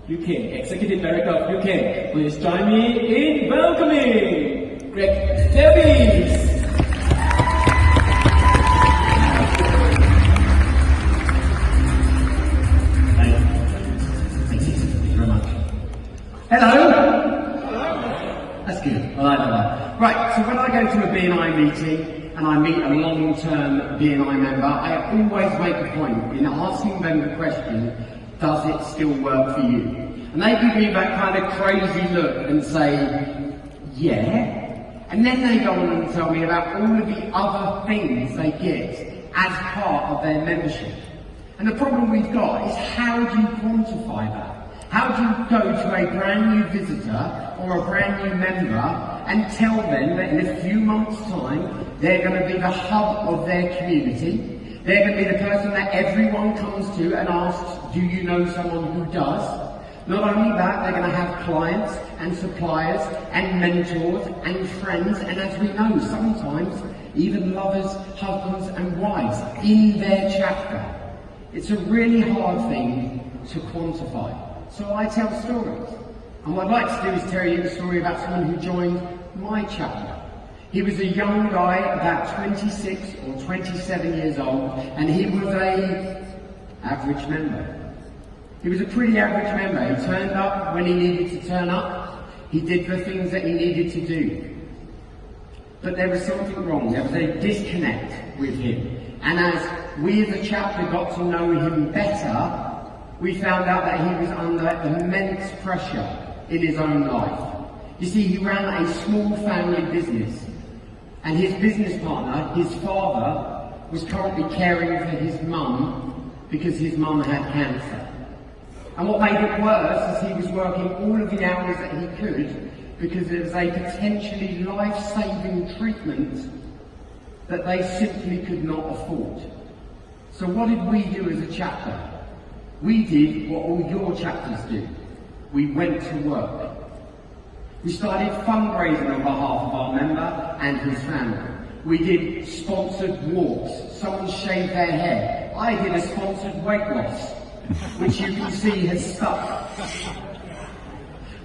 UK, Executive Director of UK. Please join me in welcoming Greg Davies. Thank you very much. Hello. That's good. I like that. Right, so when I go to a BNI meeting and I meet a long-term BNI member, I always make a point in asking them the question, does it still work for you? And they give me that kind of crazy look and say, yeah. And then they go on and tell me about all of the other things they get as part of their membership. And the problem we've got is, how do you quantify that? How do you go to a brand new visitor or a brand new member and tell them that in a few months' time they're going to be the hub of their community, they're going to be the person that everyone comes to and asks, do you know someone who does? Not only that, they're going to have clients and suppliers and mentors and friends, and as we know, sometimes even lovers, husbands and wives in their chapter. It's a really hard thing to quantify. So I tell stories. And what I'd like to do is tell you the story about someone who joined my chapter. He was a young guy, about 26 or 27 years old, and he was an average member. He was a pretty average member. He turned up when he needed to turn up. He did the things that he needed to do. But there was something wrong. There was a disconnect with him. And as we as a chapter got to know him better, we found out that he was under immense pressure in his own life. You see, he ran a small family business, and his business partner, his father, was currently caring for his mum because his mum had cancer. And what made it worse is he was working all of the hours that he could because it was a potentially life-saving treatment that they simply could not afford. So what did we do as a chapter? We did what all your chapters do. We went to work. We started fundraising on behalf of our member and his family. We did sponsored walks. Someone shaved their hair. I did a sponsored weight loss, which you can see has stuck.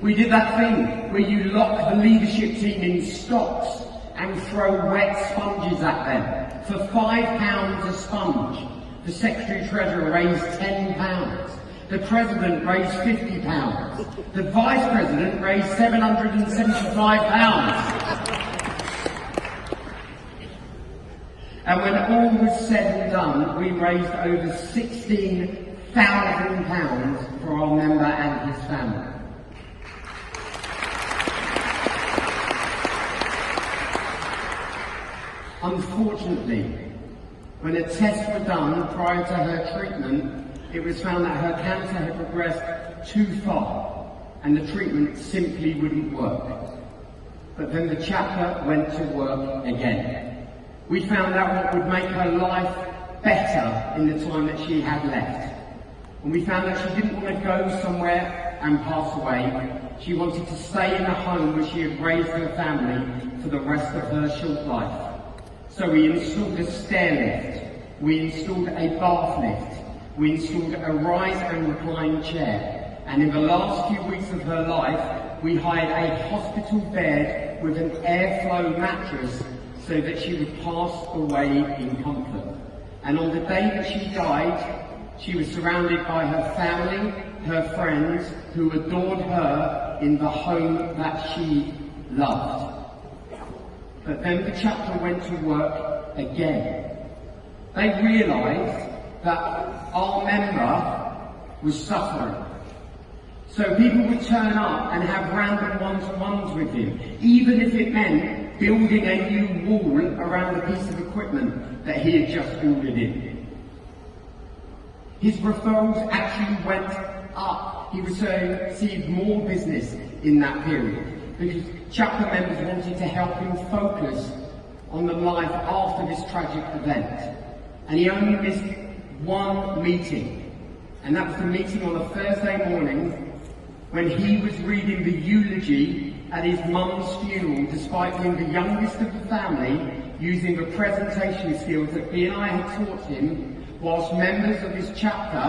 We did that thing where you lock the leadership team in stocks and throw wet sponges at them for £5 a sponge. The Secretary-Treasurer raised £10. The President raised £50. The Vice President raised £775. And when all was said and done, we raised over £16,000 for our member and his family. Unfortunately, when a test was done prior to her treatment, it was found that her cancer had progressed too far and the treatment simply wouldn't work. But then the chapter went to work again. We found out what would make her life better in the time that she had left. And we found that she didn't want to go somewhere and pass away. She wanted to stay in the home where she had raised her family for the rest of her short life. So we installed a stair lift, we installed a bath lift, we installed a rise and recline chair, and in the last few weeks of her life, we hired a hospital bed with an airflow mattress so that she would pass away in comfort. And on the day that she died, she was surrounded by her family, her friends, who adored her in the home that she loved. But then the chapter went to work again. They realised that our member was suffering. So people would turn up and have random one-to-ones with him, even if it meant building a new wall around a piece of equipment that he had just ordered in. His referrals actually went up. He received more business in that period, because chapter members wanted to help him focus on the life after this tragic event. And he only missed one meeting, and that was the meeting on a Thursday morning when he was reading the eulogy at his mum's funeral, despite being the youngest of the family, using the presentation skills that BNI had taught him, whilst members of his chapter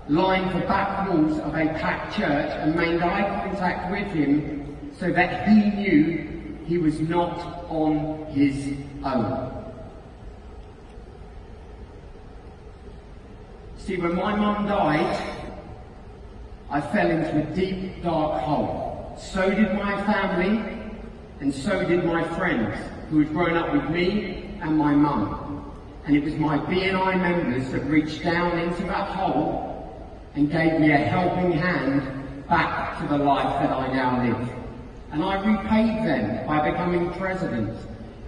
lined the back walls of a packed church and made eye contact with him so that he knew he was not on his own. See, when my mum died, I fell into a deep, dark hole. So did my family, and so did my friends, who had grown up with me and my mum. And it was my BNI members that reached down into that hole and gave me a helping hand back to the life that I now live. And I repaid them by becoming president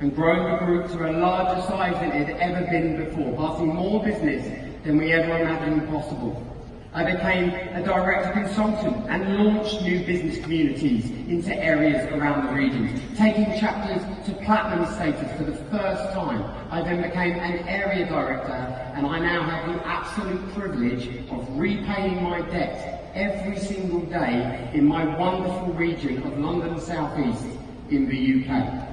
and growing the group to a larger size than it had ever been before, passing more business than we ever imagined possible. I became a director consultant and launched new business communities into areas around the region, taking chapters to platinum status for the first time. I then became an area director, and I now have the absolute privilege of repaying my debt every single day in my wonderful region of London South East in the UK.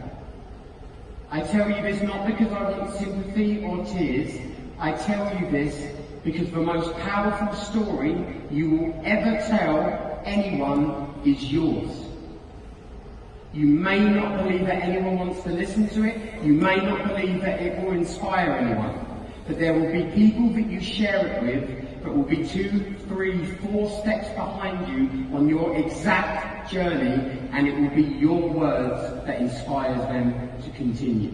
I tell you this not because I want sympathy or tears. I tell you this because the most powerful story you will ever tell anyone is yours. You may not believe that anyone wants to listen to it. You may not believe that it will inspire anyone. But there will be people that you share it with that will be 2, 3, 4 steps behind you on your exact journey, and it will be your words that inspires them to continue.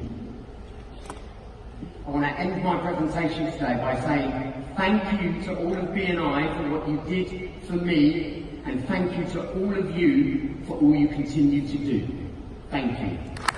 I want to end my presentation today by saying thank you to all of BNI for what you did for me, and thank you to all of you for all you continue to do. Thank you.